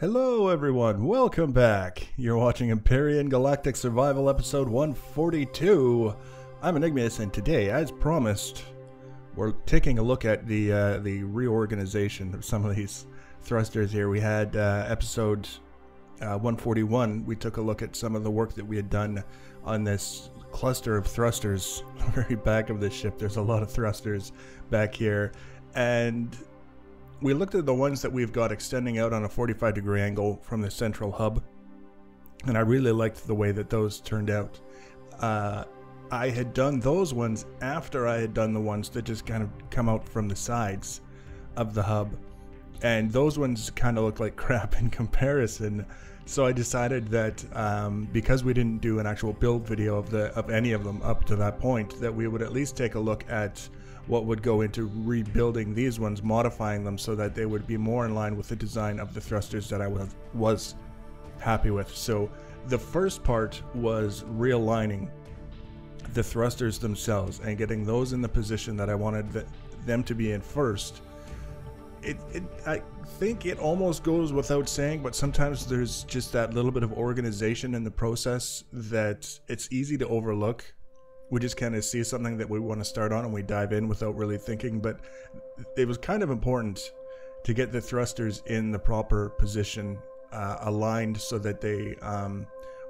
Hello everyone, welcome back. You're watching Empyrion Galactic Survival episode 142. I'm Enigmus, and today, as promised, we're taking a look at the reorganization of some of these thrusters here. We had episode 141, we took a look at some of the work that we had done on this cluster of thrusters. Very back of the ship, there's a lot of thrusters back here, and we looked at the ones that we've got extending out on a 45-degree angle from the central hub, and I really liked the way that those turned out. I had done those ones after I had done the ones that just kind of come out from the sides of the hub, and those ones kind of look like crap in comparison. So I decided that because we didn't do an actual build video of any of them up to that point, that we would at least take a look at what would go into rebuilding these ones, modifying them so that they would be more in line with the design of the thrusters that I was happy with. So the first part was realigning the thrusters themselves and getting those in the position that I wanted them to be in first. I think it almost goes without saying, but sometimes there's just that little bit of organization in the process that it's easy to overlook. We just kind of see something that we want to start on and we dive in without really thinking, but it was kind of important to get the thrusters in the proper position, aligned so that they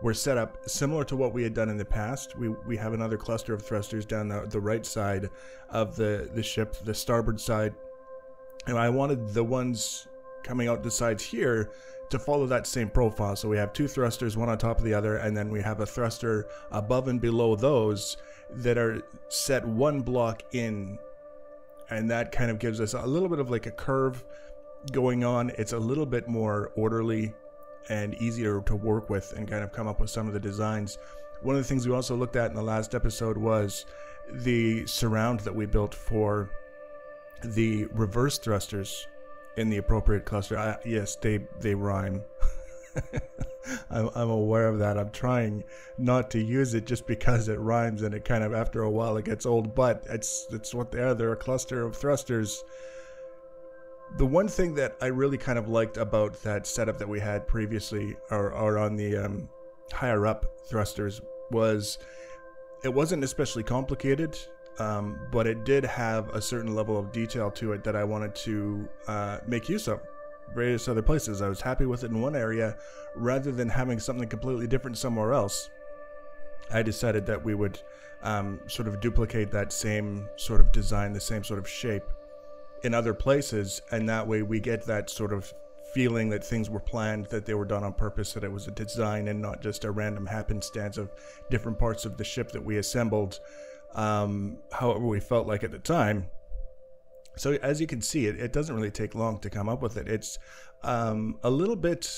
were set up similar to what we had done in the past. We have another cluster of thrusters down the right side of the ship, the starboard side, and I wanted the ones coming out the sides here to follow that same profile. So we have two thrusters, one on top of the other, and then we have a thruster above and below those that are set one block in, and that kind of gives us a little bit of like a curve going on. It's a little bit more orderly and easier to work with and kind of come up with some of the designs. One of the things we also looked at in the last episode was the surround that we built for the reverse thrusters in the appropriate cluster. Yes, they rhyme. I'm aware of that. I'm trying not to use it just because it rhymes, and it kind of, after a while, it gets old, but it's what they are. They're a cluster of thrusters. The one thing that I really kind of liked about that setup that we had previously, or on the higher up thrusters, was it wasn't especially complicated, but it did have a certain level of detail to it that I wanted to make use of various other places. I was happy with it in one area rather than having something completely different somewhere else. I decided that we would sort of duplicate that same sort of design, the same sort of shape in other places, and that way we get that sort of feeling that things were planned, that they were done on purpose, that it was a design and not just a random happenstance of different parts of the ship that we assembled however we felt like at the time. So as you can see, it doesn't really take long to come up with it. It's a little bit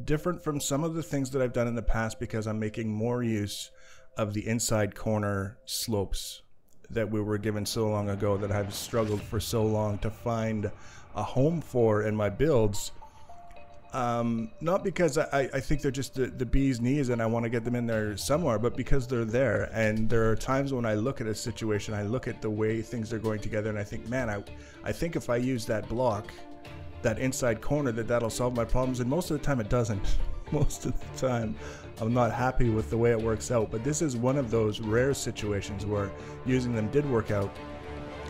different from some of the things that I've done in the past because I'm making more use of the inside corner slopes that we were given so long ago, that I've struggled for so long to find a home for in my builds. Not because I think they're just the bee's knees and I want to get them in there somewhere, but because they're there. And there are times when I look at a situation, I look at the way things are going together, and I think, man, I think if I use that block, that inside corner, that'll solve my problems. And most of the time it doesn't. Most of the time I'm not happy with the way it works out. But this is one of those rare situations where using them did work out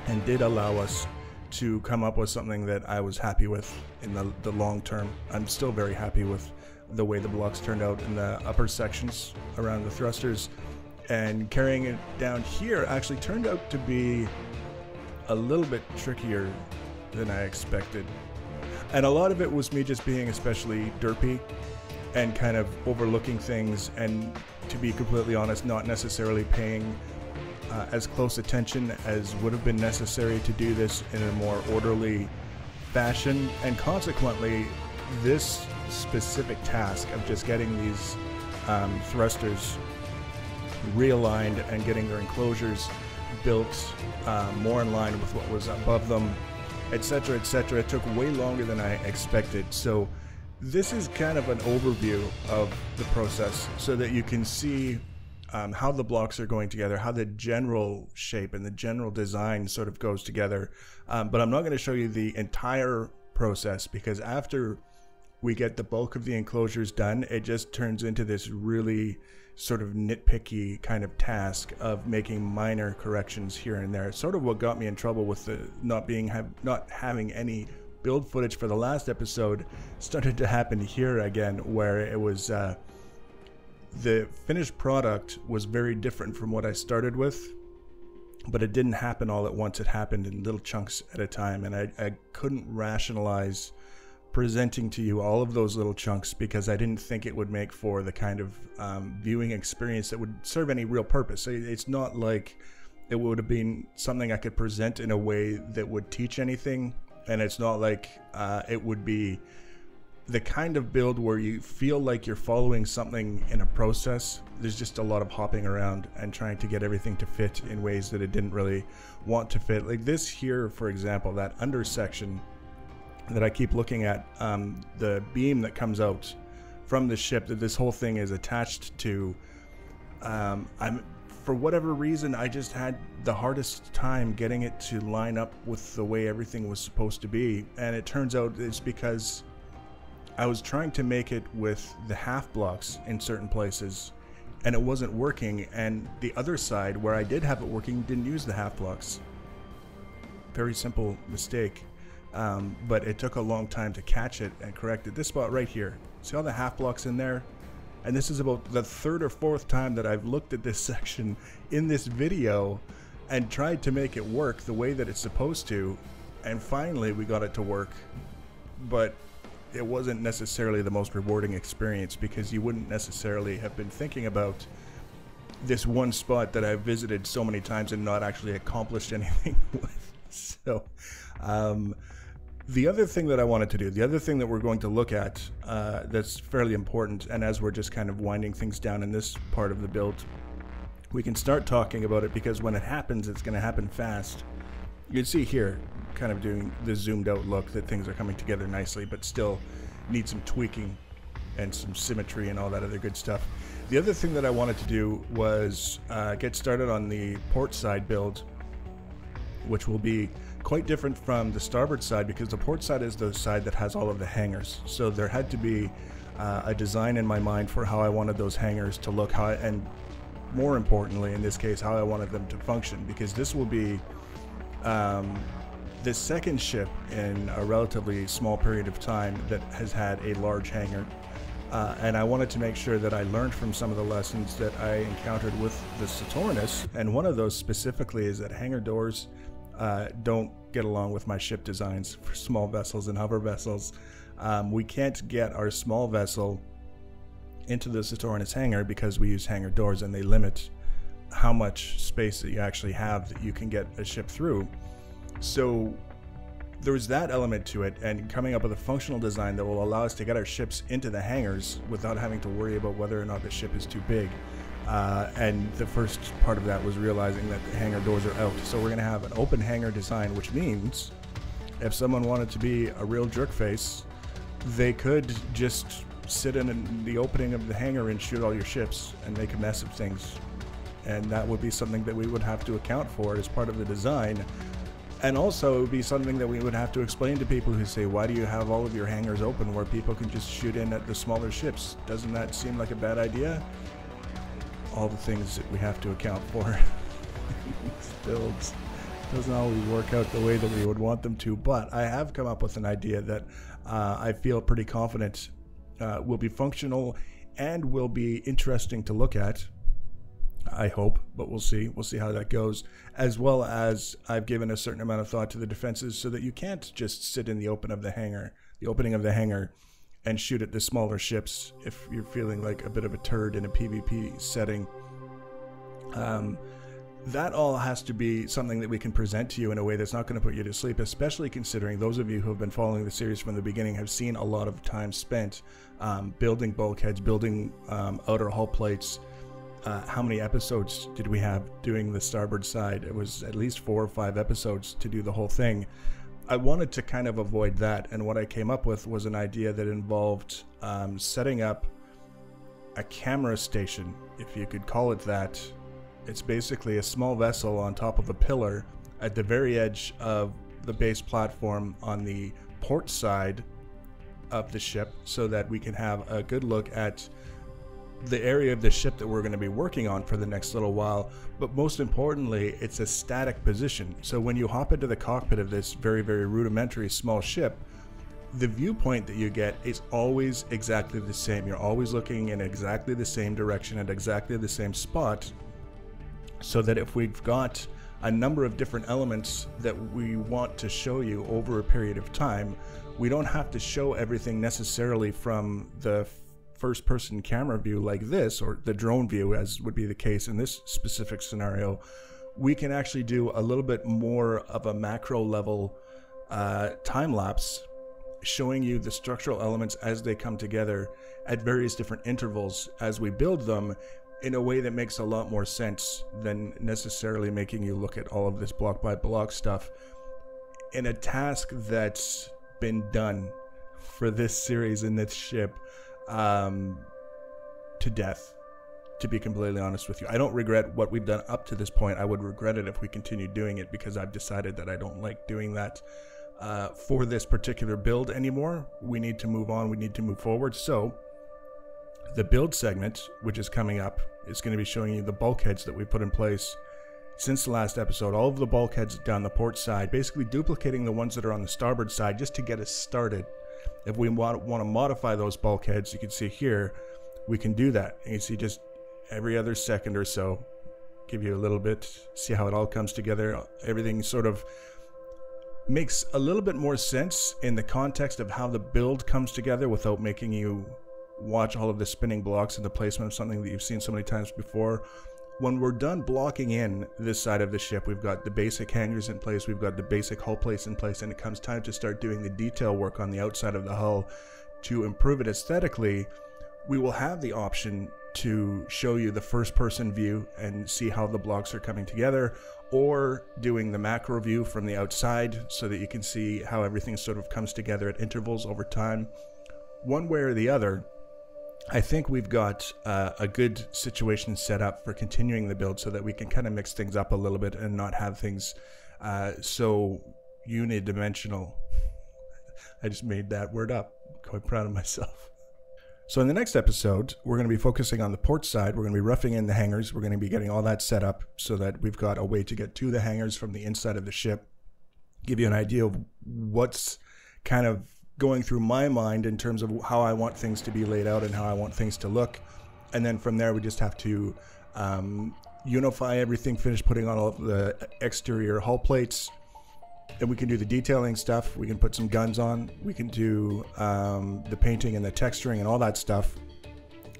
and did allow us to come up with something that I was happy with in the long term. I'm still very happy with the way the blocks turned out in the upper sections around the thrusters, and carrying it down here actually turned out to be a little bit trickier than I expected. And a lot of it was me just being especially derpy and kind of overlooking things, and to be completely honest, not necessarily paying as close attention as would have been necessary to do this in a more orderly fashion. And consequently, this specific task of just getting these thrusters realigned and getting their enclosures built more in line with what was above them, etc., etc., it took way longer than I expected. So this is kind of an overview of the process so that you can see how the blocks are going together, how the general shape and the general design sort of goes together. But I'm not going to show you the entire process, because after we get the bulk of the enclosures done, it just turns into this really sort of nitpicky kind of task of making minor corrections here and there. It's sort of what got me in trouble with the not having any build footage for the last episode started to happen here again, where it was the finished product was very different from what I started with, but it didn't happen all at once. It happened in little chunks at a time, and I couldn't rationalize presenting to you all of those little chunks because I didn't think it would make for the kind of viewing experience that would serve any real purpose. It's not like it would have been something I could present in a way that would teach anything, and it's not like it would be the kind of build where you feel like you're following something in a process. There's just a lot of hopping around and trying to get everything to fit in ways that it didn't really want to fit. Like this here, for example, that under section that I keep looking at, the beam that comes out from the ship that this whole thing is attached to, for whatever reason, I just had the hardest time getting it to line up with the way everything was supposed to be. And it turns out it's because I was trying to make it with the half blocks in certain places, and it wasn't working. And the other side, where I did have it working, didn't use the half blocks. Very simple mistake. But it took a long time to catch it and correct it. This spot right here, see all the half blocks in there? And this is about the third or fourth time that I've looked at this section in this video and tried to make it work the way that it's supposed to, and finally we got it to work. But it wasn't necessarily the most rewarding experience, because you wouldn't necessarily have been thinking about this one spot that I've visited so many times and not actually accomplished anything with. So the other thing that I wanted to do, the other thing that we're going to look at that's fairly important, and as we're just kind of winding things down in this part of the build, we can start talking about it, because when it happens, it's going to happen fast. You can see here, kind of doing the zoomed out look, that things are coming together nicely, but still need some tweaking and some symmetry and all that other good stuff. The other thing that I wanted to do was get started on the port side build, which will be quite different from the starboard side, because the port side is the side that has all of the hangars. So there had to be a design in my mind for how I wanted those hangars to look, and more importantly in this case, how I wanted them to function, because this will be the second ship in a relatively small period of time that has had a large hangar. And I wanted to make sure that I learned from some of the lessons that I encountered with the Saturnus, and one of those specifically is that hangar doors don't get along with my ship designs for small vessels and hover vessels. We can't get our small vessel into the Saturnus hangar because we use hangar doors, and they limit how much space that you actually have that you can get a ship through. So there was that element to it, and coming up with a functional design that will allow us to get our ships into the hangars without having to worry about whether or not the ship is too big. And the first part of that was realizing that the hangar doors are out. So we're going to have an open hangar design, which means if someone wanted to be a real jerk face, they could just sit in the opening of the hangar and shoot all your ships and make a mess of things. And that would be something that we would have to account for as part of the design. And also it would be something that we would have to explain to people who say, why do you have all of your hangars open where people can just shoot in at the smaller ships? Doesn't that seem like a bad idea? All the things that we have to account for. These builds doesn't always work out the way that we would want them to, but I have come up with an idea that I feel pretty confident will be functional and will be interesting to look at. I hope, but we'll see. We'll see how that goes. As well as I've given a certain amount of thought to the defenses so that you can't just sit in the opening of the hangar, and shoot at the smaller ships if you're feeling like a bit of a turd in a PvP setting. That all has to be something that we can present to you in a way that's not going to put you to sleep, especially considering those of you who have been following the series from the beginning have seen a lot of time spent building bulkheads, building outer hull plates. How many episodes did we have doing the starboard side? It was at least 4 or 5 episodes to do the whole thing. I wanted to kind of avoid that, and what I came up with was an idea that involved setting up a camera station, if you could call it that. It's basically a small vessel on top of a pillar at the very edge of the base platform on the port side, of the ship so that we can have a good look at the area of the ship that we're going to be working on for the next little while. But most importantly, it's a static position. So when you hop into the cockpit of this very, very rudimentary small ship, the viewpoint that you get is always exactly the same. You're always looking in exactly the same direction at exactly the same spot, so that if we've got a number of different elements that we want to show you over a period of time, we don't have to show everything necessarily from the first person camera view like this, or the drone view as would be the case in this specific scenario. We can actually do a little bit more of a macro level time lapse, showing you the structural elements as they come together at various different intervals as we build them, in a way that makes a lot more sense than necessarily making you look at all of this block by block stuff in a task that's been done for this series and this ship to death, to be completely honest with you. I don't regret what we've done up to this point. I would regret it if we continued doing it, because I've decided that I don't like doing that for this particular build anymore. We need to move on, we need to move forward. So the build segment, which is coming up, is going to be showing you the bulkheads that we put in place since the last episode. All of the bulkheads down the port side, basically duplicating the ones that are on the starboard side just to get us started. If we want to modify those bulkheads, you can see here, we can do that. And you see just every other second or so, give you a little bit, see how it all comes together. Everything sort of makes a little bit more sense in the context of how the build comes together without making you watch all of the spinning blocks and the placement of something that you've seen so many times before. When we're done blocking in this side of the ship, we've got the basic hangars in place, we've got the basic hull plates in place, and it comes time to start doing the detail work on the outside of the hull to improve it aesthetically. We will have the option to show you the first person view and see how the blocks are coming together, or doing the macro view from the outside so that you can see how everything sort of comes together at intervals over time. One way or the other, I think we've got a good situation set up for continuing the build, so that we can kind of mix things up a little bit and not have things so unidimensional. I just made that word up. I'm quite proud of myself. So in the next episode, we're going to be focusing on the port side. We're going to be roughing in the hangars. We're going to be getting all that set up so that we've got a way to get to the hangars from the inside of the ship. Give you an idea of what's kind of going through my mind in terms of how I want things to be laid out and how I want things to look. And then from there, we just have to unify everything, finish putting on all of the exterior hull plates. And we can do the detailing stuff. We can put some guns on. We can do the painting and the texturing and all that stuff.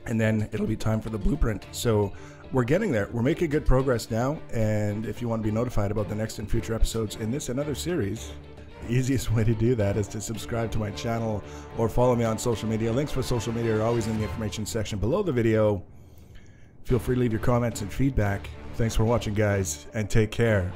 And then it'll be time for the blueprint. So we're getting there. We're making good progress now. And if you want to be notified about the next and future episodes in this and other series, the easiest way to do that is to subscribe to my channel or follow me on social media. Links for social media are always in the information section below the video. Feel free to leave your comments and feedback. Thanks for watching, guys, and take care.